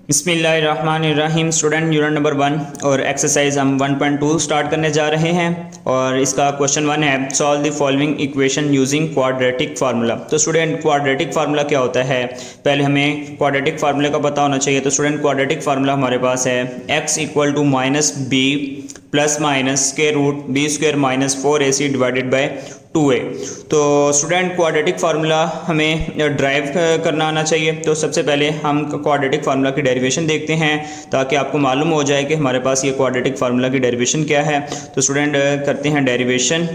बिस्मिल्लाहिर्रहमानिर्रहीम। Student unit number 1 और exercise हम 1.2 स्टार्ट करने जा रहे हैं और इसका क्वेश्चन 1 है solve the following equation using quadratic formula. तो स्टूडेंट क्वाड्रेटिक फार्मूला क्या होता है, पहले हमें क्वाड्रेटिक फार्मूले का पता होना चाहिए। तो स्टूडेंट क्वाड्रेटिक फार्मूला हमारे पास है x equal to minus b plus minus square root b square minus 4ac divided by 2a। तो स्टूडेंट क्वाड्रेटिक फार्मूला हमें ड्राइव करना आना चाहिए। तो सबसे पहले हम क्वाड्रेटिक फार्मूला की डेरिवेशन देखते हैं ताकि आपको मालूम हो जाए कि हमारे पास ये क्वाड्रेटिक फार्मूला की डेरिवेशन क्या है। तो स्टूडेंट करते हैं डेरिवेशन।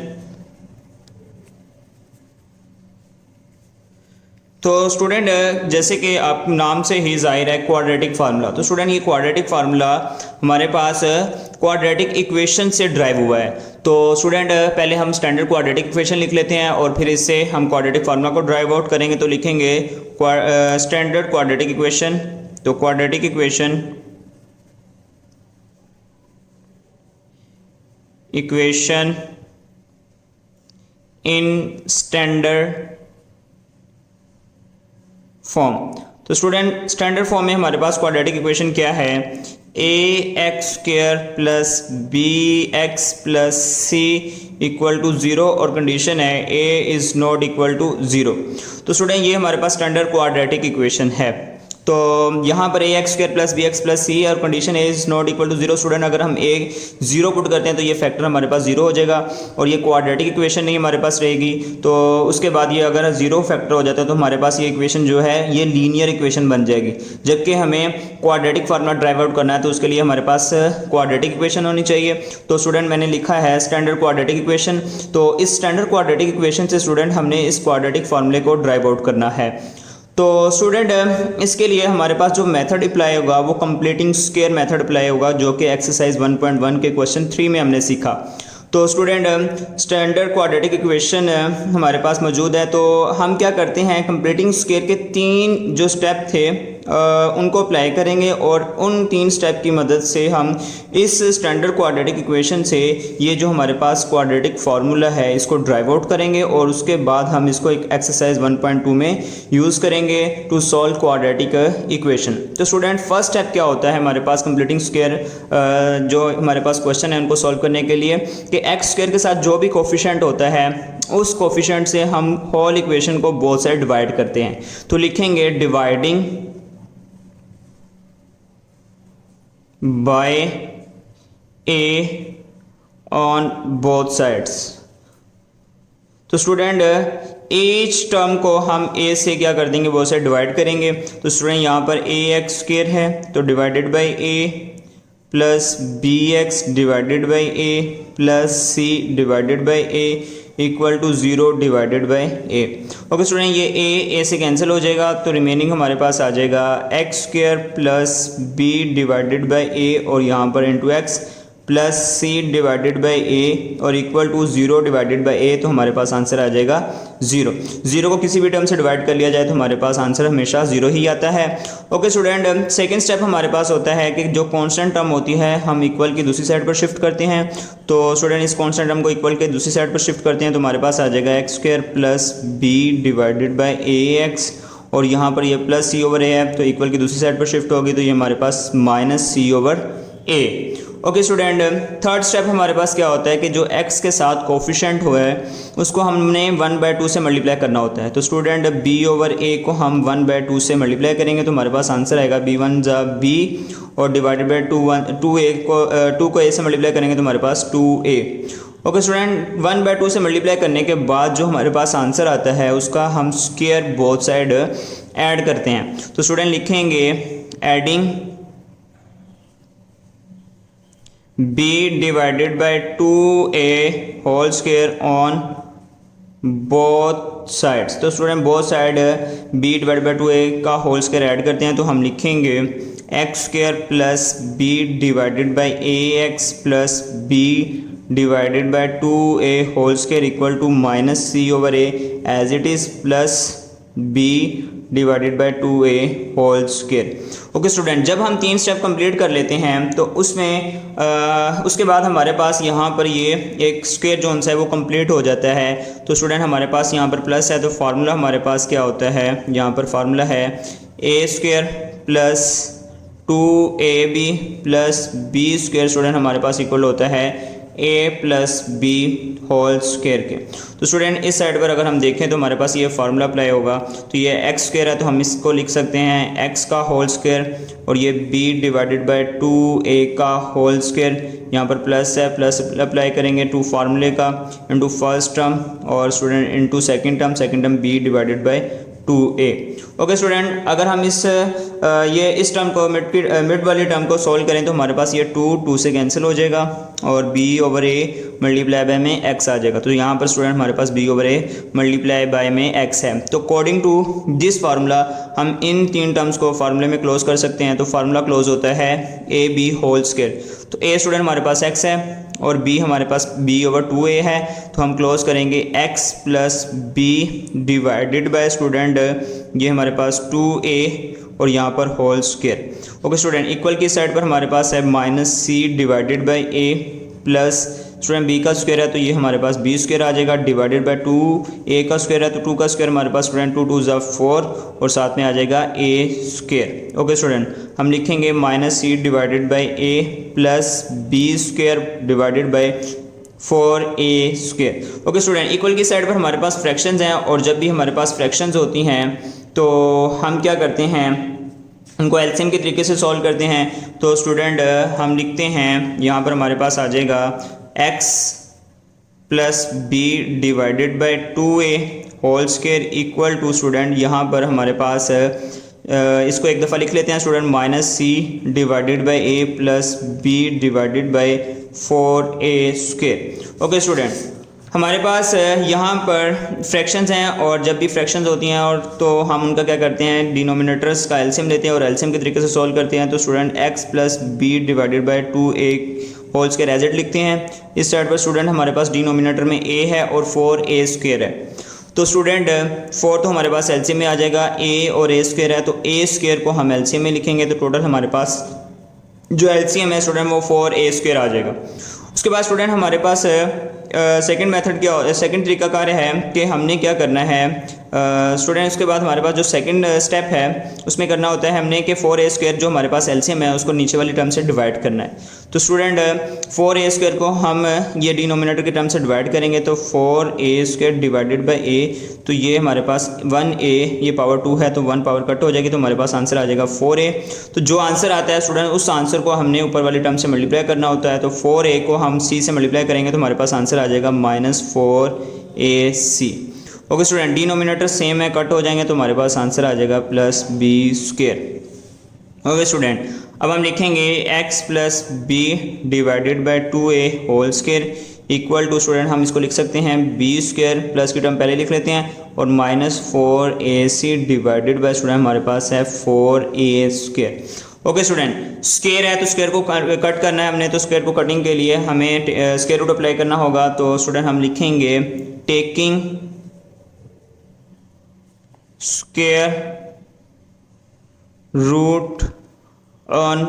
तो स्टूडेंट जैसे कि आप नाम से ही जाहिर है क्वाड्रेटिक फार्मूला, तो स्टूडेंट ये क्वाड्रेटिक फार्मूला हमारे पास क्वाड्रेटिक इक्वेशन से ड्राइव हुआ है। तो स्टूडेंट पहले हम स्टैंडर्ड क्वाड्रेटिक इक्वेशन लिख लेते हैं और फिर इससे हम क्वाड्रेटिक फार्मूला को ड्राइव आउट करेंगे। तो लिखेंगे स्टैंडर्ड क्वाड्रेटिक इक्वेशन। तो quadratic equation in standard form. तो स्टूडेंट स्टैंडर्ड फॉर्म में हमारे पास क्वाड्रेटिक इक्वेशन क्या है, a x square plus b x plus c equal to 0 और कंडीशन है a is not equal to 0। तो स्टूडेंट ये हमारे पास स्टैंडर्ड क्वाड्रेटिक इक्वेशन है। तो यहाँ पर a x square plus b x plus c और condition a is not equal to 0। Student अगर हम ए 0 पुट करते हैं तो ये फैक्टर हमारे पास 0 हो जाएगा और ये क्वाड्रेटिक इक्वेशन नहीं हमारे पास रहेगी। तो उसके बाद ये अगर 0 फैक्टर हो जाता है तो हमारे पास ये इक्वेशन जो है ये लीनियर इक्वेशन बन जाएगी। जबकि हमें क्वाड्रेटिक फार्मूला ड्राइव आउट करना है तो उसके लिए हमारे पास क्वाड्रेटिक इक्वेशन होनी चाहिए। तो स्टूडेंट मैंने लिखा है स्टैंडर्ड क्वाड्रेटिक इक्वेशन। तो इस स्टैंडर्ड क्वाड्रेटिक इक्वेशन से स्टूडेंट हमने इस क्वाड्रेटिक फार्मूले को ड्राइव आउट करना है। तो स्टूडेंट इसके लिए हमारे पास जो मेथड अप्लाई होगा वो कंप्लीटिंग स्क्वायर मेथड अप्लाई होगा, जो कि एक्सरसाइज 1.1 के क्वेश्चन 3 में हमने सीखा। तो स्टूडेंट स्टैंडर्ड क्वाड्रेटिक इक्वेशन हमारे पास मौजूद है। तो हम क्या करते हैं, कंप्लीटिंग स्क्वायर के 3 जो स्टेप थे उनको अप्लाई करेंगे और उन 3 स्टेप की मदद से हम इस स्टैंडर्ड क्वाड्रेटिक इक्वेशन से ये जो हमारे पास क्वाड्रेटिक फार्मूला है इसको ड्राइव आउट करेंगे और उसके बाद हम इसको एक एक्सरसाइज 1.2 में यूज़ करेंगे टू सॉल्व क्वाड्रेटिक इक्वेशन। तो स्टूडेंट फर्स्ट स्टेप क्या होता है हमारे पास कंप्लीटिंग स्क्वायर जो हमारे पास क्वेश्चन है उनको सॉल्व करने के लिए कि एक्स स्क्वायर के साथ जो भी कोफिशिएंट होता है उस कोफिशिएंट से हम होल इक्वेशन को बोथ साइड डिवाइड करते हैं। तो लिखेंगे dividing by A on both sides. तो स्टूडेंट एच टर्म को हम ए से क्या कर देंगे, बोथ साइड डिवाइड करेंगे। तो स्टूडेंट यहाँ पर ए एक्स स्क्वायर है तो divided by a plus b x divided by a plus c divided by a equal to 0 divided by a. Okay student ये ए से कैंसिल हो जाएगा तो रिमेनिंग हमारे पास आ जाएगा x square plus b divided by a और यहाँ पर into x plus c divided by a और equal to 0 divided by a. तो हमारे पास आंसर आ जाएगा 0। 0 को किसी भी टर्म से डिवाइड कर लिया जाए तो हमारे पास आंसर हमेशा 0 ही आता है। ओके स्टूडेंट सेकंड स्टेप हमारे पास होता है कि जो कांस्टेंट टर्म होती है हम इक्वल की दूसरी साइड पर शिफ्ट करते हैं। तो स्टूडेंट इस कांस्टेंट टर्म को इक्वल के दूसरी साइड पर शिफ्ट करते हैं तो हमारे पास आ जाएगा x square plus b divided by a x और यहाँ पर ये प्लस सी ओवर ए है तो इक्वल की दूसरी साइड पर शिफ्ट होगी तो ये हमारे पास माइनस सी ओवर ए। ओके स्टूडेंट थर्ड स्टेप हमारे पास क्या होता है कि जो x के साथ कोफिशिएंट हुआ है उसको हमने 1/2 से मल्टीप्लाई करना होता है। तो स्टूडेंट b ओवर a को हम 1/2 से मल्टीप्लाई करेंगे तो हमारे पास आंसर आएगा b1 जा b और डिवाइडेड बाई 2 को a से मल्टीप्लाई करेंगे तो हमारे पास 2a। ओके स्टूडेंट 1/2 से मल्टीप्लाई करने के बाद जो हमारे पास आंसर आता है उसका हम स्क्वायर बोथ साइड ऐड करते हैं। तो स्टूडेंट लिखेंगे adding b divided by 2a whole square on both sides. तो student both side b divided by 2a का होल स्क्वायर ऐड करते हैं तो हम लिखेंगे x square plus b divided by a x plus b divided by 2a whole square equal to minus c over a as it is plus b divided by 2a whole square. Okay student जब हम 3 step complete कर लेते हैं तो उसमें उसके बाद हमारे पास यहाँ पर ये एक स्क्वायर जो है वो कंप्लीट हो जाता है। तो स्टूडेंट हमारे पास यहाँ पर प्लस है तो फार्मूला हमारे पास क्या होता है, यहाँ पर फार्मूला है a square plus 2ab plus b square student हमारे पास इक्वल होता है a plus b whole square के। तो स्टूडेंट इस साइड पर अगर हम देखें तो हमारे पास ये फार्मूला अप्लाई होगा। तो ये एक्स स्क्वायर है तो हम इसको लिख सकते हैं एक्स का होल स्क्वायर और ये b डिवाइडेड बाय 2a का होल स्क्वायर। यहाँ पर प्लस है, प्लस अप्लाई करेंगे टू फार्मूले का इनटू फर्स्ट टर्म और student into second term b divided by 2a। Okay student, अगर हम इस टर्म को मिड वाली टर्म को सॉल्व करें तो हमारे पास ये 2 से कैंसिल हो जाएगा और b over a multiply by में x आ जाएगा। तो यहाँ पर स्टूडेंट हमारे पास b over a multiply by में x है। तो अकॉर्डिंग टू दिस फार्मूला हम इन तीन टर्म्स को फार्मूले में क्लोज कर सकते हैं। तो फार्मूला क्लोज होता है a b होल स्क्वायर। तो a स्टूडेंट हमारे पास x है और b हमारे पास b ओवर 2a है। तो हम क्लोज करेंगे x plus b divided by student ये हमारे पास 2a और यहाँ पर whole square. Okay student, equal की साइड पर हमारे पास है minus c divided by a plus student b का स्क्वायर है तो ये हमारे पास b स्क्वायर आ जाएगा डिवाइडेड बाय 2a का स्क्वायर है तो 2 का स्क्वायर हमारे पास स्टूडेंट 2 2 4 और साथ में आ जाएगा a स्क्वायर। ओके स्टूडेंट, हम लिखेंगे minus c divided by a plus b square divided bye 4a square. Okay student, equal की साइड पर हमारे पास फ्रैक्शंस हैं और जब भी हमारे पास फ्रैक्शंस होती हैं तो हम क्या करते हैं, उनको एलसीएम के तरीके से सॉल्व करते हैं। तो स्टूडेंट हम लिखते हैं यहाँ पर हमारे पास आ जाएगा x plus b divided by 2a whole square equal to student यहाँ पर हमारे पास इसको एक दफ़ा लिख लेते हैं student minus c divided by a plus b divided by 4a square. Okay student, हमारे पास यहाँ पर फ्रैक्शंस हैं और जब भी फ्रैक्शंस होती हैं और तो हम उनका क्या करते हैं, डिनोमिनेटर्स का एलसीएम लेते हैं और एलसीएम के तरीके से सॉल्व करते हैं। तो student x plus b divided by 2a whole square as it लिखते हैं। इस साइड पर स्टूडेंट हमारे पास डिनोमिनेटर में a है और 4a स्क्वायर है। तो स्टूडेंट 4 तो हमारे पास एलसीएम में आ जाएगा, a और a स्क्वायर है तो a स्क्वायर को हम एलसीएम में लिखेंगे तो टोटल हमारे पास जो एलसीएम है स्टूडेंट वो 4a स्क्वायर आ जाएगा। उसके बाद स्टूडेंट हमारे पास सेकंड मेथड क्या, सेकंड तरीका कार्य है कि हमने क्या करना है स्टूडेंट, उसके बाद हमारे पास जो सेकंड स्टेप है उसमें करना होता है हमने कि 4a स्क्वायर जो हमारे पास एलसीएम है उसको नीचे वाली टर्म से डिवाइड करना है। तो स्टूडेंट 4a स्क्वायर को हम ये डिनोमिनेटर की टर्म से डिवाइड करेंगे तो 4a square divided by a, तो ये हमारे पास 1a, ये पावर 2 है तो 1 पावर कट हो जाएगी तो हमारे पास आंसर आ जाएगा 4a। तो जो आंसर आता है स्टूडेंट उस आंसर को हमने ऊपर वाली टर्म से मल्टीप्लाई करना होता है। तो 4a को हम c से मल्टीप्लाई करेंगे तो हमारे पास आंसर आ जाएगा -4ac। Okay student, denominator same है, कट हो जाएंगे तो हमारे पास आंसर आ जाएगा plus b square. Okay student, अब हम लिखेंगे x plus b divided by 2a whole square equal to student हम इसको लिख सकते हैं b स्क्वायर, प्लस की टर्म पहले लिख लेते हैं और -4ac डिवाइडेड बाई स्टूडेंट हमारे पास है 4a square. Okay student, square है तो स्क्वायर को कट करना है हमने, तो स्क्वायर को कटिंग के लिए हमें स्क्वायर रूट अप्लाई करना होगा। तो स्टूडेंट हम लिखेंगे taking square root on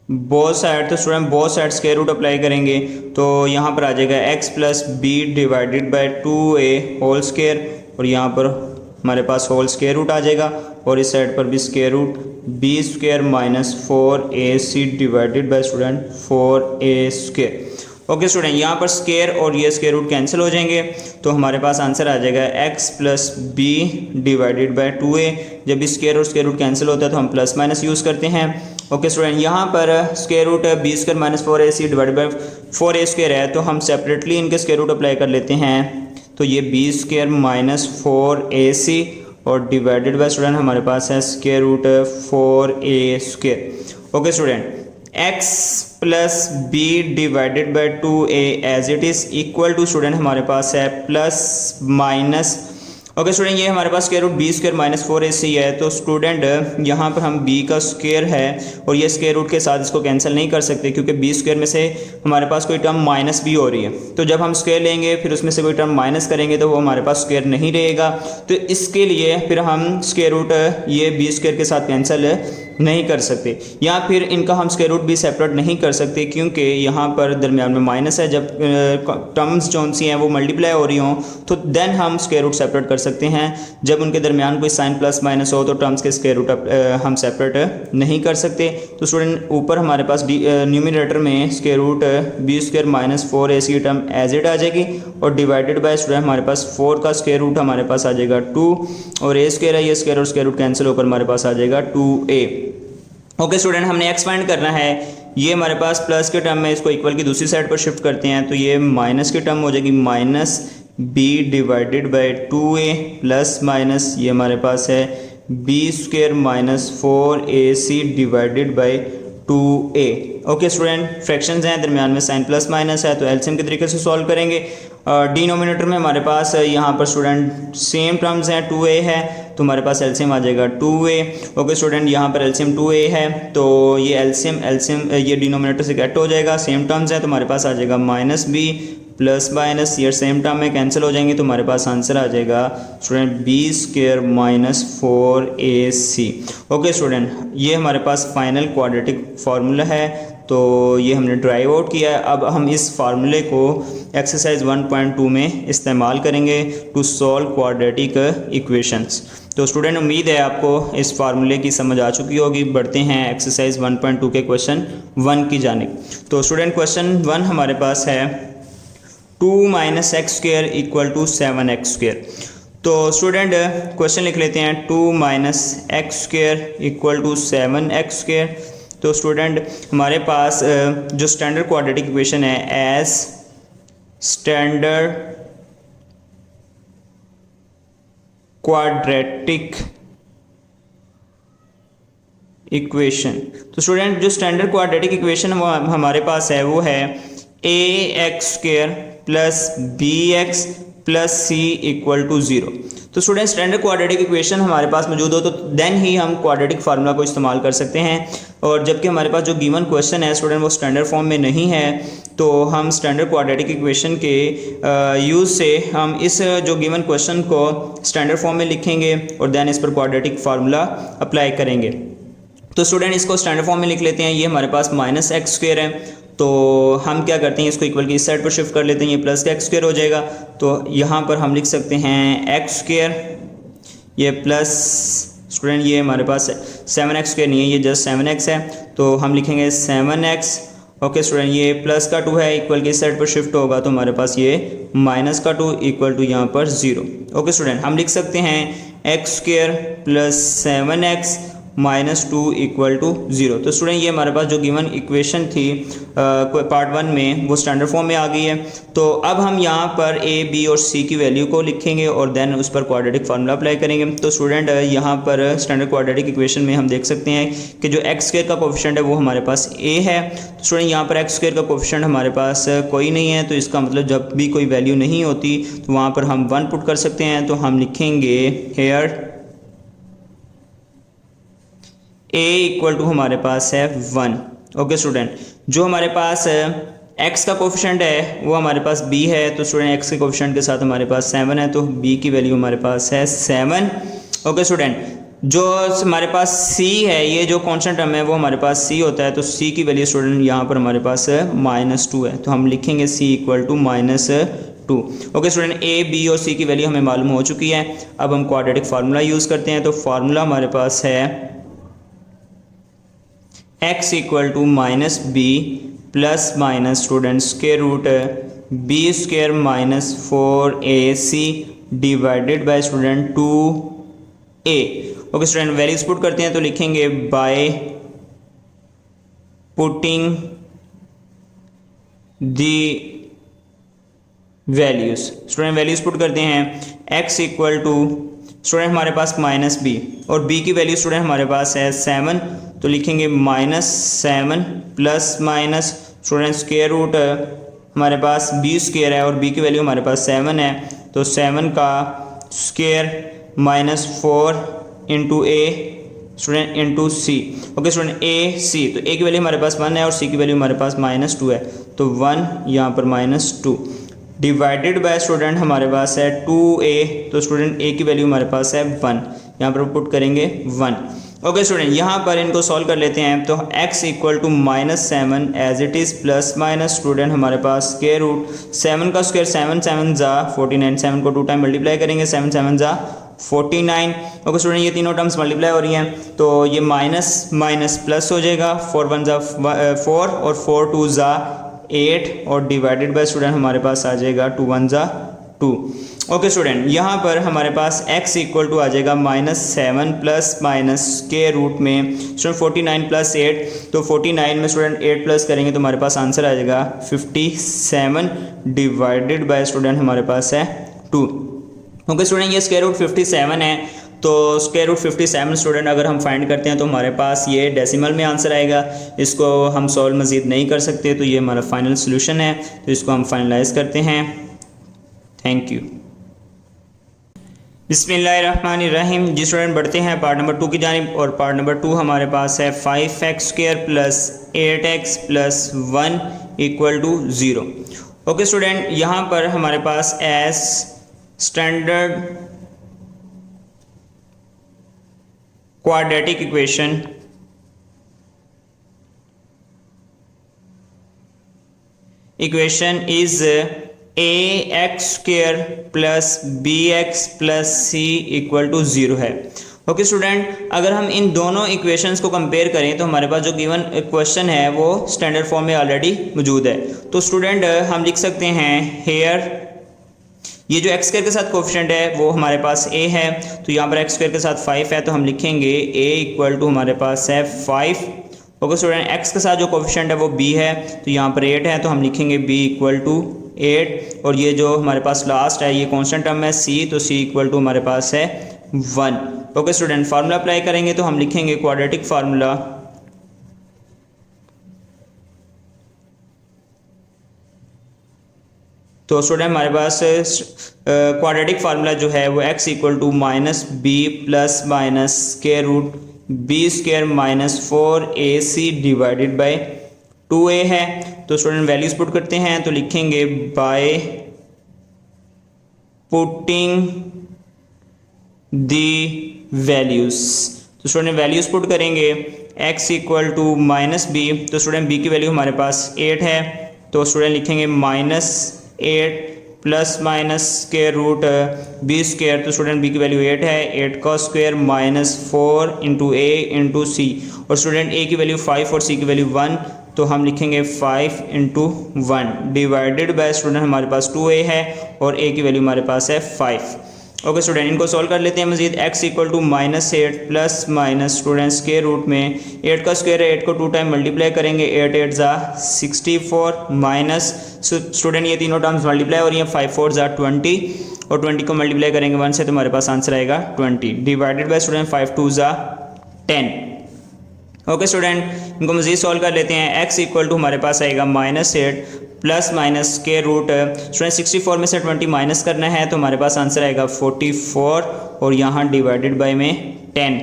both side. तो student both side square root apply करेंगे तो यहाँ पर आ जाएगा x plus b divided by 2a whole square और यहाँ पर हमारे पास होल स्क्वायर रूट आ जाएगा और इस साइड पर भी square root b square minus 4ac divided by student 4a square. Okay student, यहाँ पर स्क्वायर और ये स्क्वायर रूट कैंसिल हो जाएंगे तो हमारे पास आंसर आ जाएगा x plus b divided by 2a। जब भी स्क्वायर और स्क्वायर रूट कैंसिल होता है तो हम प्लस माइनस यूज़ करते हैं। ओके स्टूडेंट, यहाँ पर square root b square minus 4ac divided by 4a square है तो हम सेपरेटली इनके स्क्वायर रूट अप्लाई कर लेते हैं। तो ये b स्क्वायर माइनस 4ac और डिवाइडेड बाई स्टूडेंट हमारे पास है square root 4a square. Okay student, x plus b divided by 2a as it is equal to student हमारे पास है प्लस माइनस। ओके स्टूडेंट, ये हमारे पास square root b square minus 4ac है तो स्टूडेंट यहाँ पर हम b का स्क्वायर है और ये स्क्वायर रूट के साथ इसको कैंसिल नहीं कर सकते क्योंकि b स्क्वायर में से हमारे पास कोई टर्म माइनस b हो रही है। तो जब हम स्क्वायर लेंगे फिर उसमें से कोई टर्म माइनस करेंगे तो वो हमारे पास स्क्वायर नहीं रहेगा। तो इसके लिए फिर हम स्क्वायर रूट ये b स्क्वायर के साथ कैंसिल नहीं कर सकते, या फिर इनका हम स्क्वायर रूट भी सेपरेट नहीं कर सकते क्योंकि यहाँ पर दरमियान में माइनस है। जब टर्म्स जो सी हैं वो मल्टीप्लाई हो रही हों तो देन हम स्क्वायर रूट सेपरेट कर सकते हैं। जब उनके दरमियान कोई साइन प्लस माइनस हो तो टर्म्स के स्क्वायर रूट हम सेपरेट नहीं कर सकते। तो स्टूडेंट ऊपर हमारे पास न्यूमरेटर में square root b square minus 4ac की टर्म एज इट आ जाएगी और डिवाइडेड बाय स्टूडेंट हमारे पास 4 का स्क्वायर रूट हमारे पास आ जाएगा 2 और ए स्क्वायर है, ये स्क्वायर और स्क्वायर रूट कैंसिल होकर हमारे पास आ जाएगा 2a। ओके स्टूडेंट, हमने एक्स फाइंड करना है। ये हमारे पास प्लस के टर्म में, इसको इक्वल की दूसरी साइड पर शिफ्ट करते हैं तो ये माइनस की टर्म हो जाएगी minus b divided by 2a plus minus ये हमारे पास है b square minus 4ac divided by 2a। Okay student, fractions हैं, दरमियान में साइन प्लस माइनस है तो एलसीएम के तरीके से सॉल्व करेंगे। डिनोमिनेटर में हमारे पास यहाँ पर स्टूडेंट सेम टर्म्स हैं, 2a है तो हमारे पास एलसीएम आ जाएगा 2a। ओके स्टूडेंट, यहाँ पर एलसीएम 2a है तो ये एलसीएम ये डिनोमिनेटर से कट हो जाएगा, सेम टर्म्स हैं तो हमारे पास आ जाएगा माइनस बी प्लस माइनस ये सेम टर्म में कैंसिल हो जाएंगे तो हमारे पास आंसर आ जाएगा student b square minus 4ac। Okay student, ये हमारे पास फाइनल क्वाड्रेटिक फार्मूला है तो ये हमने ड्राइव आउट किया है। अब हम इस फार्मूले को एक्सरसाइज 1.2 में इस्तेमाल करेंगे टू सॉल्व क्वाड्रेटिक इक्वेशंस। तो स्टूडेंट, उम्मीद है आपको इस फार्मूले की समझ आ चुकी होगी। बढ़ते हैं एक्सरसाइज 1.2 के क्वेश्चन 1 की जानिब। तो स्टूडेंट, क्वेश्चन 1 हमारे पास है 2 minus x square equal to 7x square. तो स्टूडेंट क्वेश्चन लिख लेते हैं 2 minus x square equal to 7x square. तो स्टूडेंट हमारे पास जो स्टैंडर्ड क्वाड्रेटिक इक्वेशन है एज स्टैंडर्ड क्वाड्रेटिक इक्वेशन, तो स्टूडेंट जो स्टैंडर्ड क्वाड्रेटिक इक्वेशन हमारे पास है वो है ax square plus bx plus c equal to 0। तो स्टूडेंट स्टैंडर्ड क्वाड्रेटिक इक्वेशन हमारे पास मौजूद हो तो देन ही हम क्वाड्रेटिक फार्मूला को इस्तेमाल कर सकते हैं। और जबकि हमारे पास जो गिवन क्वेश्चन है स्टूडेंट वो स्टैंडर्ड फॉर्म में नहीं है तो हम स्टैंडर्ड क्वाड्रेटिक इक्वेशन के यूज़ से हम इस जो गिवन क्वेश्चन को स्टैंडर्ड फॉर्म में लिखेंगे और देन इस पर क्वाड्रेटिक फार्मूला अप्लाई करेंगे। तो स्टूडेंट इसको स्टैंडर्ड फॉर्म में लिख लेते हैं। ये हमारे पास माइनस एक्स स्क्वेयर है तो हम क्या करते हैं इसको इक्वल की इस साइड पर शिफ्ट कर लेते हैं, ये प्लस का एक्स स्क्वेयर हो जाएगा। तो यहाँ पर हम लिख सकते हैं एक्स स्क्वेयर ये प्लस स्टूडेंट ये हमारे पास 7x स्क्वेयर नहीं है, ये जस्ट 7x है तो हम लिखेंगे 7x। ओके स्टूडेंट, ये प्लस का 2 है इक्वल की इस साइड पर शिफ्ट होगा तो हमारे पास ये माइनस का 2 इक्वल टू यहाँ पर 0। ओके स्टूडेंट, हम लिख सकते हैं x square plus 7x minus 2 equal to 0। तो स्टूडेंट ये हमारे पास जो गिवन इक्वेशन थी पार्ट 1 में वो स्टैंडर्ड फॉर्म में आ गई है। तो अब हम यहाँ पर a, b और c की वैल्यू को लिखेंगे और देन उस पर क्वाड्रेटिक फार्मूला अप्लाई करेंगे। तो स्टूडेंट यहाँ पर स्टैंडर्ड क्वाड्रेटिक इक्वेशन में हम देख सकते हैं कि जो एक्स स्क्वायर का कोफिशिएंट है वो हमारे पास a है। तो स्टूडेंट यहाँ पर एक्स स्क्वायर का कोफिशिएंट हमारे पास कोई नहीं है तो इसका मतलब जब भी कोई वैल्यू नहीं होती तो वहाँ पर हम 1 पुट कर सकते हैं। तो हम लिखेंगे हेयर a इक्वल टू हमारे पास है 1। ओके स्टूडेंट, जो हमारे पास x का कोफिशिएंट है वो हमारे पास b है तो स्टूडेंट x के कोफिशिएंट के साथ हमारे पास 7 है तो b की वैल्यू हमारे पास है 7। ओके स्टूडेंट, जो हमारे पास c है ये जो कांस्टेंट टर्म है वो हमारे पास c होता है तो c की वैल्यू स्टूडेंट यहाँ पर हमारे पास -2 है तो हम लिखेंगे c equal to -2। Okay student, a, b और c की वैल्यू हमें मालूम हो चुकी है। अब हम क्वाड्रेटिक फार्मूला यूज़ करते हैं। तो फार्मूला हमारे पास है x equal to minus b plus minus student square root b square minus 4ac divided by student 2a। Okay student, values put करते हैं तो लिखेंगे by putting the values. Student values put करते हैं x इक्वल टू स्टूडेंट हमारे पास minus b और b की वैल्यू स्टूडेंट हमारे पास है 7 तो लिखेंगे -7 plus minus student square root हमारे पास b स्क्वायर है और b की वैल्यू हमारे पास 7 है तो 7 का square -4 into a student into c। Okay student, a c तो a की वैल्यू हमारे पास 1 है और c की वैल्यू हमारे पास -2 है तो 1 यहाँ पर -2 डिवाइडेड बाय स्टूडेंट हमारे पास है 2a तो स्टूडेंट a की वैल्यू हमारे पास है 1 यहाँ पर पुट करेंगे 1। ओके स्टूडेंट, यहाँ पर इनको सॉल्व कर लेते हैं। तो x equal to -7 as it is plus minus student हमारे पास स्क्वायर रूट 7 का स्क्वायर 7 7 जा 49, 7 को 2 टाइम मल्टीप्लाई करेंगे, 7 7 जा 49। ओके स्टूडेंट, ये तीनों टर्म्स मल्टीप्लाई हो रही हैं तो ये माइनस माइनस प्लस हो जाएगा, 4 1 जा 4 और 4 2 जा 8 और डिवाइडेड बाय स्टूडेंट हमारे पास आ जाएगा 2 1 जा 2। ओके स्टूडेंट, यहाँ पर हमारे पास x इक्वल टू आ जाएगा -7 प्लस माइनस स्क्वायर रूट में स्टूडेंट 49 प्लस 8, तो 49 में स्टूडेंट 8 प्लस करेंगे तो हमारे पास आंसर आ जाएगा 57 डिवाइडेड बाय स्टूडेंट हमारे पास है 2। ओके स्टूडेंट, ये स्क्वायर रूट 57 है, तो स्क्वायर रूट 57 स्टूडेंट अगर हम फाइंड करते हैं तो हमारे पास ये डेसिमल में आंसर आएगा। इसको हम सॉल्व मज़ीद नहीं कर सकते, तो ये हमारा फाइनल सोल्यूशन है, तो इसको हम फाइनलाइज करते हैं। Thank you. बिस्मिल्लाहिर्रहमानिर्रहीम। जी स्टूडेंट, बढ़ते हैं पार्ट नंबर 2 की जानिब, और पार्ट नंबर 2 हमारे पास है 5x² plus 8x plus 1 equal to 0। Okay student, यहाँ पर हमारे पास as standard quadratic equation is ax² plus bx plus c equal to 0 है। ओके स्टूडेंट, अगर हम इन दोनों इक्वेशंस को कंपेयर करें तो हमारे पास जो गिवन क्वेश्चन है वो स्टैंडर्ड फॉर्म में ऑलरेडी मौजूद है। तो स्टूडेंट हम लिख सकते हैं हेयर, ये जो x² के साथ कोफिशिएंट है वो हमारे पास a है, तो यहाँ पर x² के साथ 5 है, तो हम लिखेंगे a इक्वल टू हमारे पास है 5। ओके स्टूडेंट, x के साथ जो कोफिशिएंट है वो b है, तो यहाँ पर 8 है, तो हम लिखेंगे b इक्वल टू 8, और ये जो हमारे पास लास्ट है ये कांस्टेंट टर्म है c, तो c इक्वल टू हमारे पास है 1। ओके स्टूडेंट, फार्मूला अप्लाई करेंगे तो हम लिखेंगे क्वाड्रेटिक फार्मूला तो स्टूडेंट हमारे पास क्वाड्रेटिक फार्मूला जो है वो x equal to -b plus minus square root b² minus 4ac divided by 2a है। तो स्टूडेंट वैल्यूज पुट करते हैं, तो लिखेंगे बाय पुटिंग दी वैल्यूज। तो स्टूडेंट वैल्यूज पुट करेंगे x इक्वल टू -b, तो स्टूडेंट b की वैल्यू हमारे पास 8 है, तो स्टूडेंट लिखेंगे -8 plus minus square root b², तो स्टूडेंट b की वैल्यू 8 है, 8 का square minus 4 into a into c, और स्टूडेंट a की वैल्यू 5 और c की वैल्यू 1, तो हम लिखेंगे 5 इंटू 1 डिवाइडेड बाय स्टूडेंट हमारे पास 2a है और a की वैल्यू हमारे पास है 5। ओके स्टूडेंट, इनको सॉल्व कर लेते हैं मजीद। x equal to -8 plus minus student square root में 8 का स्क्वायर है, 8 को 2 टाइम मल्टीप्लाई करेंगे, 8 8 जा 64 माइनस स्टूडेंट ये तीनों टर्म्स मल्टीप्लाई हो रही हैं, 5 4 जा 20 और 20 को मल्टीप्लाई करेंगे 1 से, तो हमारे पास आंसर आएगा 20 डिवाइडेड बाय स्टूडेंट 5 2 जा 10। ओके स्टूडेंट, इनको मजीद सॉल्व कर लेते हैं। x इक्वल टू हमारे पास आएगा -8 plus minus square root student 64 में से 20 माइनस करना है, तो हमारे पास आंसर आएगा 44 और यहाँ डिवाइडेड बाय में 10।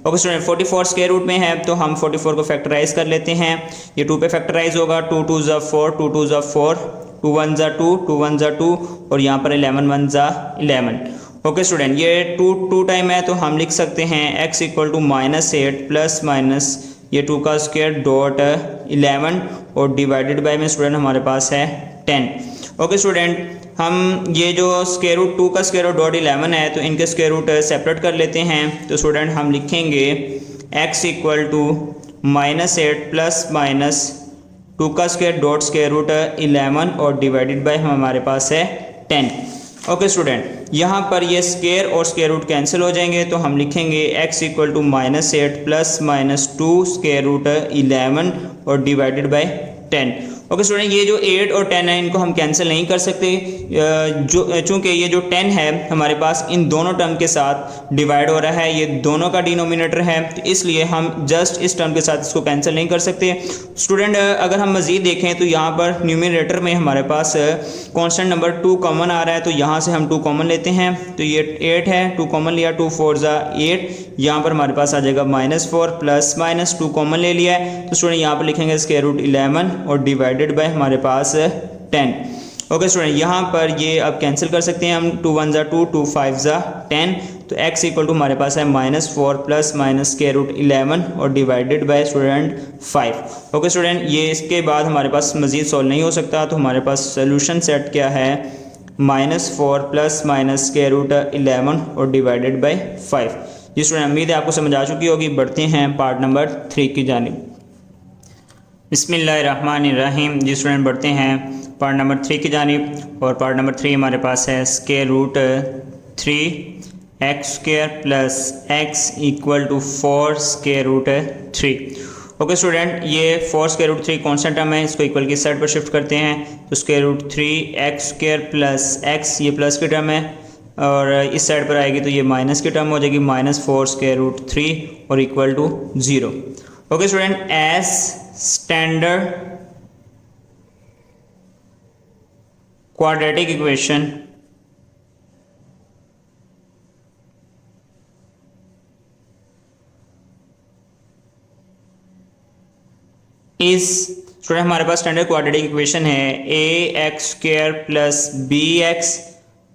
ओके स्टूडेंट, 44 स्क्वायर रूट में है, तो हम 44 को फैक्टराइज कर लेते हैं। ये 2 पे फैक्टराइज होगा, 2 2 जा 4, 2 2 जा 4, 2 1 जा 2, 2 1 जा 2, और यहाँ पर 11 1 जा 11। ओके स्टूडेंट, ये 2 टाइम है, तो हम लिख सकते हैं x equal to -8 plus minus ये 2 का स्क्वायर डॉट 11 और डिवाइडेड बाय में स्टूडेंट हमारे पास है 10। ओके स्टूडेंट, हम ये जो स्क्वायर रूट 2 का स्क्वायर रूट डॉट 11 है, तो इनके स्क्वायर रूट सेपरेट कर लेते हैं। तो स्टूडेंट हम लिखेंगे x equal to -8 plus minus 2 का स्क्वायर डॉट स्क्वायर रूट 11 और डिवाइडेड बाय हमारे पास है 10। ओके स्टूडेंट, यहाँ पर ये स्क्वायर और स्क्वायर रूट कैंसिल हो जाएंगे, तो हम लिखेंगे x equal to -8 plus minus 2 square root 11 और डिवाइडेड बाय 10। ओके स्टूडेंट, ये जो 8 और 10 है इनको हम कैंसिल नहीं कर सकते, चूँकि ये जो 10 है हमारे पास इन दोनों टर्म के साथ डिवाइड हो रहा है, ये दोनों का डिनोमिनेटर है, तो इसलिए हम जस्ट इस टर्म के साथ इसको कैंसिल नहीं कर सकते। स्टूडेंट अगर हम मज़ीद देखें तो यहाँ पर न्यूमिनेटर में हमारे पास कांस्टेंट नंबर 2 कॉमन आ रहा है, तो यहाँ से हम 2 कॉमन लेते हैं, तो ये 8 है, 2 कॉमन लिया, 2 4 जा 8, यहाँ पर हमारे पास आ जाएगा -4 प्लस माइनस 2 कॉमन ले लिया है, तो स्टूडेंट यहाँ पर लिखेंगे स्क्वायर रूट 11 और डिवाइडेड बाय हमारे पास 10। ओके स्टूडेंट, यहाँ पर ये अब कैंसिल कर सकते हैं हम, 2 1 ज़ा 2, 2 5 ज़ा 10, तो x इक्वल टू हमारे पास है -4 प्लस माइनस स्क्वायर रूट 11 और divided by student 5। Okay student, ये इसके बाद हमारे पास मज़ीद सॉल्व नहीं हो सकता, तो हमारे पास सोल्यूशन सेट क्या है, -4 प्लस माइनस स्क्वायर रूट 11 और डिवाइडेड बाई 5। जी स्टूडेंट, उम्मीद है आपको समझ आ चुकी होगी। बढ़ते हैं पार्ट नंबर 3 की जानिब। बिस्मिल्लाहिर्रहमानिर्रहीम। जी स्टूडेंट, बढ़ते हैं पार्ट नंबर 3 की जानिब, और पार्ट नंबर 3 हमारे पास है square root 3x square plus x equal to 4 square root 3। Okay student, ये 4 स्क्वायर रूट 3 कॉन्स्टेंट टर्म है, इसको इक्वल की साइड पर शिफ्ट करते हैं, तो square root 3x square plus x, ये प्लस की टर्म है, और इस साइड पर आएगी तो ये माइनस की टर्म हो जाएगी, -4 स्क्वायर रूट 3 और equal to 0। Okay student, as standard quadratic equation इस स्टूडेंट हमारे पास स्टैंडर्ड क्वाड्रेटिक इक्वेशन है ax square plus bx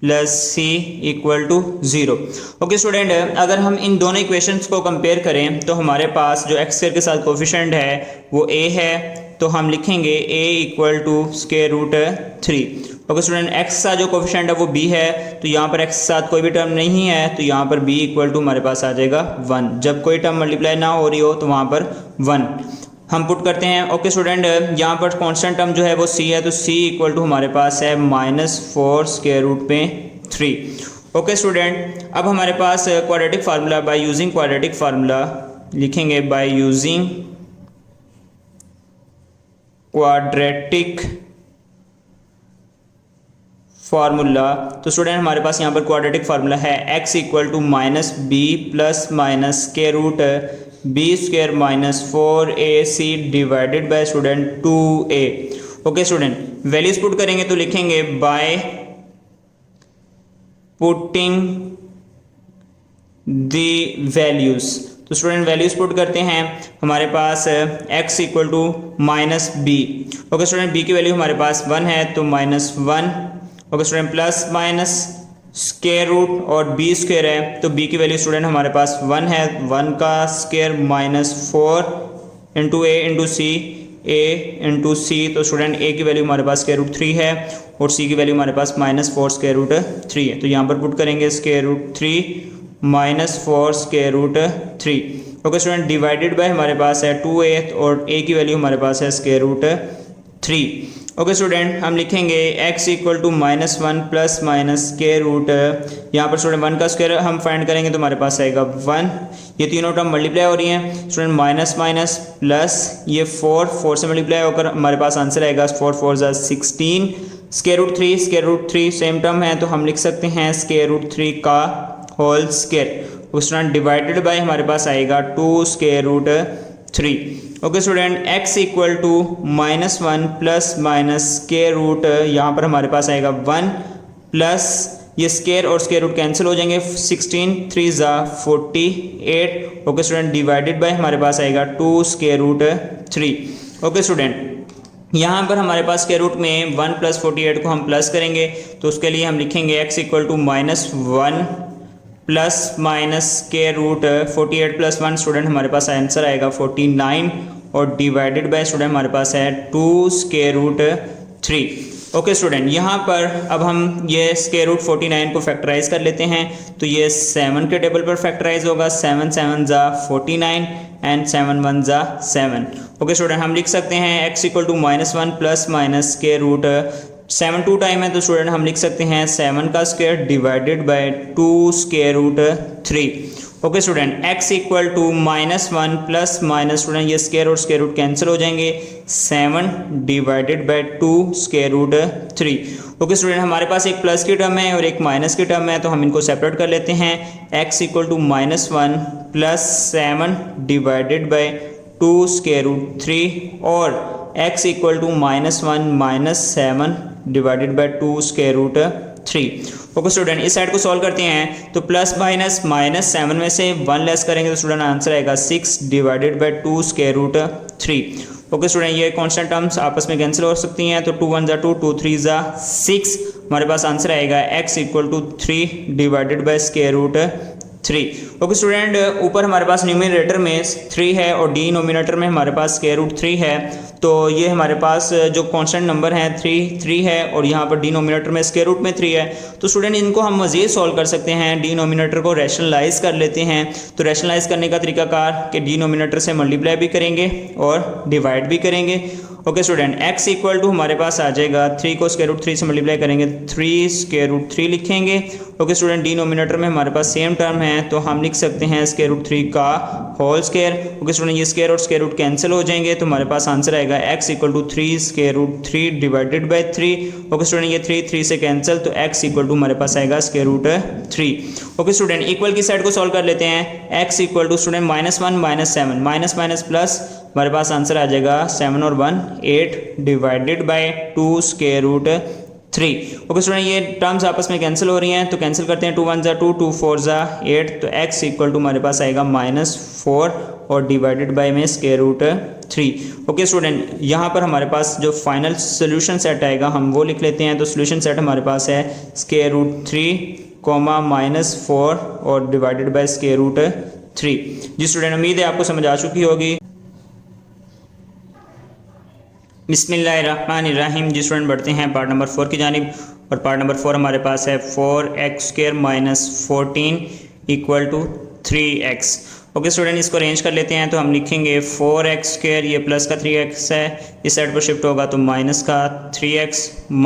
plus c equal to 0। Okay student, अगर हम इन दोनों इक्वेशंस को कंपेयर करें तो हमारे पास जो x स्क्वायर के साथ कोफिशिएंट है वो a है, तो हम लिखेंगे a equal to square root 3। Okay student, x के साथ जो कोफिशिएंट है वो b है, तो यहाँ पर x के साथ कोई भी टर्म नहीं है, तो यहाँ पर b इक्वल टू हमारे पास आ जाएगा 1। जब कोई टर्म मल्टीप्लाई ना हो रही हो तो वहाँ पर 1 हम पुट करते हैं। ओके स्टूडेंट, यहाँ पर कांस्टेंट टर्म जो है वो c है, तो c इक्वल टू हमारे पास है -4 स्क्वायर रूट पे 3। ओके स्टूडेंट, अब हमारे पास quadratic formula, by using quadratic formula लिखेंगे, बाय यूजिंग क्वाड्रेटिक फार्मूला। तो स्टूडेंट हमारे पास यहाँ पर क्वाड्रेटिक फार्मूला है x equal to -b plus minus square root b square -4ac divided by student 2a। Okay student, values put करेंगे तो लिखेंगे बाय पुटिंग द वैल्यूज। तो स्टूडेंट वैल्यूज पुट करते हैं, हमारे पास x equal to -b। Okay student, b की value हमारे पास 1 है, तो -1। Okay student, plus minus square root और b स्क्वायर है, तो b की वैल्यू स्टूडेंट हमारे पास 1 है, 1 का square -4 into a into c, a into c, तो स्टूडेंट a की वैल्यू हमारे पास स्क्वायर रूट 3 है और c की वैल्यू हमारे पास -4 स्क्वायर रूट 3 है, तो यहाँ पर पुट करेंगे square root 3 -4 square root 3। Okay student, divided by हमारे पास है 2a और a की वैल्यू हमारे पास है स्क्वायर रूट 3। ओके स्टूडेंट, हम लिखेंगे x equal to -1 plus minus square root, यहाँ पर स्टूडेंट 1 का स्क्वायर हम फाइंड करेंगे तो हमारे पास आएगा 1। ये तीनों टर्म मल्टीप्लाई हो रही हैं स्टूडेंट, माइनस माइनस प्लस, ये 4 से मल्टीप्लाई होकर हमारे पास आंसर आएगा 4 4 ज़ा 16। स्क्वायर रूट 3 सेम टर्म है, तो हम लिख सकते हैं स्क्वायर रूट 3 का whole square. Student divided by हमारे पास आएगा 2 square root 3। Okay student, x equal to -1 plus minus square root, यहाँ पर हमारे पास आएगा 1 प्लस ये स्क्वायर और स्क्वायर रूट कैंसिल हो जाएंगे, 16 3 ज़ा 48। ओके स्टूडेंट, डिवाइडेड बाय हमारे पास आएगा 2 स्क्वायर रूट 3। ओके स्टूडेंट, यहाँ पर हमारे पास स्क्वायर रूट में 1 प्लस 48 को हम प्लस करेंगे, तो उसके लिए हम लिखेंगे x equal to -1 plus minus square root 48 plus 1, student हमारे पास आंसर आएगा 49 और डिवाइडेड बाय स्टूडेंट हमारे पास है 2 स्क्वायर रूट 3। ओके स्टूडेंट, यहाँ पर अब हम ये स्क्वायर रूट 49 को फैक्टराइज कर लेते हैं, तो ये 7 के टेबल पर फैक्टराइज होगा, 7 7 ज़ा 49 एंड 7 1 ज़ा 7। ओके स्टूडेंट, हम लिख सकते हैं x equal to -1 plus minus square root, 7 2 time है, तो स्टूडेंट हम लिख सकते हैं 7 का square divided by 2 square root 3। Okay student, x equal to -1 plus minus, student ये स्क्वायर और स्क्वायर रूट कैंसिल हो जाएंगे, 7 divided by 2 square root 3। Okay student, हमारे पास एक प्लस की टर्म है और एक माइनस की टर्म है, तो हम इनको सेपरेट कर लेते हैं। x equal to -1 plus 7 divided by 2 square root 3 और x equal to -1 minus 7 divided by 2 square root 3। Okay student, इस साइड को सॉल्व करते हैं, तो प्लस माइनस -7 में से 1 लेस करेंगे तो स्टूडेंट आंसर आएगा 6 divided by 2 square root 3। Okay student, ये कांस्टेंट टर्म्स आपस में कैंसिल हो सकती हैं, तो 2 1 ज़ा 2, 2 3 ज़ा 6, हमारे पास आंसर आएगा x equal to 3 divided by square root 3। Okay student, ऊपर हमारे पास न्यूमरेटर में 3 है और डिनोमिनेटर में हमारे पास स्क्वायर रूट 3 है, तो ये हमारे पास जो कांस्टेंट नंबर है 3 है और यहाँ पर डिनोमिनेटर में स्क्वायर रूट में 3 है। तो स्टूडेंट इनको हम मज़ीद सॉल्व कर सकते हैं, डिनोमिनेटर को रैशनलाइज कर लेते हैं। तो रैशनलाइज करने का तरीकाकार कि डिनोमिनेटर से मल्टीप्लाई भी करेंगे और डिवाइड भी करेंगे। Okay student, x equal to हमारे पास आ जाएगा 3 को स्क्वायर रूट 3 से मल्टीप्लाई करेंगे 3 स्क्वायर रूट 3 लिखेंगे। ओके स्टूडेंट, डिनोमिनेटर में हमारे पास सेम टर्म है तो हम लिख सकते हैं स्क्वायर रूट 3 का होल स्क्वायर। ओके स्टूडेंट, ये स्क्वायर और स्क्वायर रूट कैंसिल हो जाएंगे तो हमारे पास आंसर आएगा x equal to 3 square root 3 divided by 3। Okay student, ये 3 से कैंसिल तो x इक्वल टू हमारे पास आएगा square root 3। Okay student, equal की साइड को सॉल्व कर लेते हैं। x equal to student -1 -7 minus minus plus, हमारे पास आंसर आ जाएगा 7 और 1 8 divided by 2 square root 3। Okay student, ये टर्म्स आपस में कैंसिल हो रही हैं तो कैंसिल करते हैं। 2 1 ज़ा 2, 2 4 ज़ा 8, तो x इक्वल टू हमारे पास आएगा -4 और डिवाइडेड बाय में स्क्वायर रूट 3। ओके स्टूडेंट, यहाँ पर हमारे पास जो फाइनल सोल्यूशन सेट आएगा हम वो लिख लेते हैं। तो सोल्यूशन सेट हमारे पास है स्क्वायर रूट 3, -4 और डिवाइडेड बाय स्क्वायर रूट 3। जी स्टूडेंट, उम्मीद है आपको समझ आ चुकी होगी। बिस्मिल्लाहिर्रहमानिर्रहीम। जी स्टूडेंट, बढ़ते हैं पार्ट नंबर 4 की जानिब और पार्ट नंबर 4 हमारे पास है 4x² - 14 equal to 3x। Okay student, इसको अरेंज कर लेते हैं तो हम लिखेंगे 4x², ये प्लस का 3x है, इस साइड पर शिफ्ट होगा तो माइनस का 3x -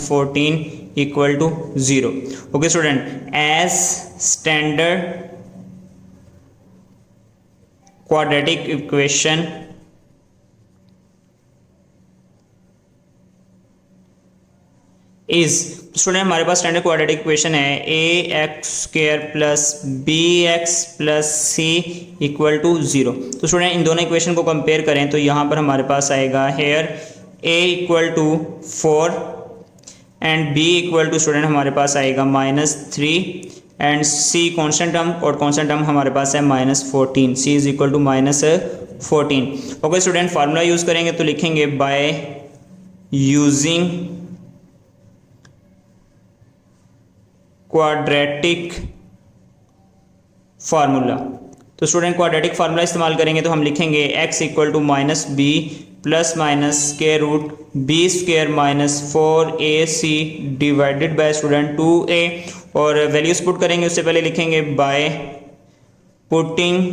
14 equal to 0। Okay student, as standard quadratic equation is, student हमारे पास स्टैंडर्ड क्वाड्रेटिक इक्वेशन है ax² + bx + c equal to 0। तो स्टूडेंट इन दोनों इक्वेशन को कंपेयर करें तो यहाँ पर हमारे पास आएगा here a equal to 4 and b equal to student हमारे पास आएगा -3 एंड c कांस्टेंट टर्म और कांस्टेंट टर्म हमारे पास है -14, c is equal to -14। Okay student, formula use करेंगे तो लिखेंगे बाय यूजिंग क्वाड्रेटिक फार्मूला। तो स्टूडेंट क्वाड्रेटिक फार्मूला इस्तेमाल करेंगे तो हम लिखेंगे x equal to -b plus minus square root b² - 4ac divided by student 2a, और वैल्यूज पुट करेंगे उससे पहले लिखेंगे बाय पुटिंग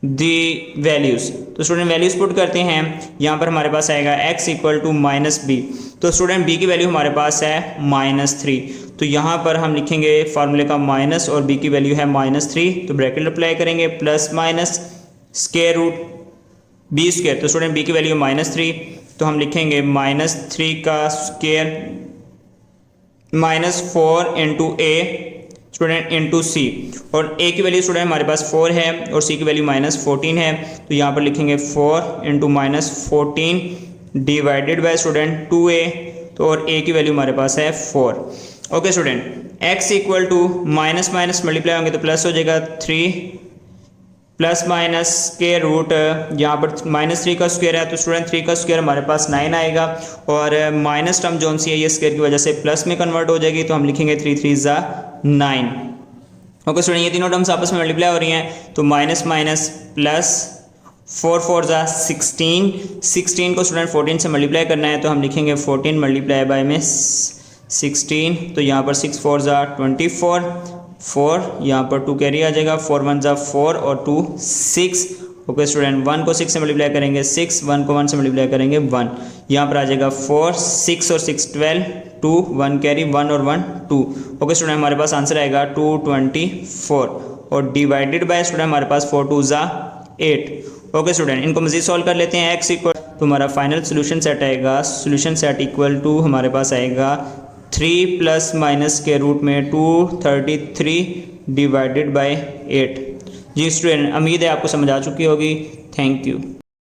दी वैल्यूज। तो स्टूडेंट वैल्यूज पुट करते हैं, यहाँ पर हमारे पास आएगा x इक्वल टू -b, तो स्टूडेंट b की वैल्यू हमारे पास है -3, तो यहाँ पर हम लिखेंगे फार्मूले का माइनस और b की वैल्यू है -3, तो ब्रैकेट अप्लाई करेंगे plus minus square root b², तो स्टूडेंट b की वैल्यू -3, तो हम लिखेंगे -3 का square -4 into a student into c, और a की वैल्यू स्टूडेंट हमारे पास 4 है और c की वैल्यू -14 है, तो यहाँ पर लिखेंगे 4 into -14 divided by student 2a, तो और a की वैल्यू हमारे पास है 4। Okay student, x equal to minus minus multiply होंगे तो प्लस हो जाएगा 3 प्लस माइनस स्क्वायर रूट, यहाँ पर -3 का स्क्वायर है तो स्टूडेंट 3 का स्क्वायर हमारे पास 9 आएगा, और माइनस टर्म जो सी है ये स्क्वायर की वजह से प्लस में कन्वर्ट हो जाएगी, तो हम लिखेंगे 3 3 ज़ा 9। ओके स्टूडेंट, ये तीनों टर्म्स आपस में मल्टीप्लाई हो रही हैं तो माइनस माइनस प्लस 4 4 ज़ा 16 को स्टूडेंट 14 से मल्टीप्लाई करना है तो हम लिखेंगे 14 मल्टीप्लाई बाय में 16, तो यहाँ पर 6 4 ज़ा 24, 4 यहाँ पर 2 कैरी आ जाएगा, 4 1 ज़ा 4 और 2 6। ओके स्टूडेंट, 1 को 6 से मल्टीप्लाई करेंगे 6, 1 को 1 से मल्टीप्लाई करेंगे 1, यहाँ पर आ जाएगा 4 6 और 6 12, 2 1 कैरी 1 और 1 2। ओके स्टूडेंट, हमारे पास आंसर आएगा 224, और डिवाइडेड बाय स्टूडेंट हमारे पास 4 2 ज़ा 8। ओके स्टूडेंट, इनको मज़ीद सॉल्व कर लेते हैं। x इक्वल तो हमारा फाइनल सोल्यूशन सेट आएगा, सोल्यूशन सेट इक्वल टू हमारे पास आएगा 3 प्लस माइनस के रूट में 233 डिवाइडेड बाय 8। जी स्टूडेंट, उम्मीद है आपको समझ आ चुकी होगी। Thank you.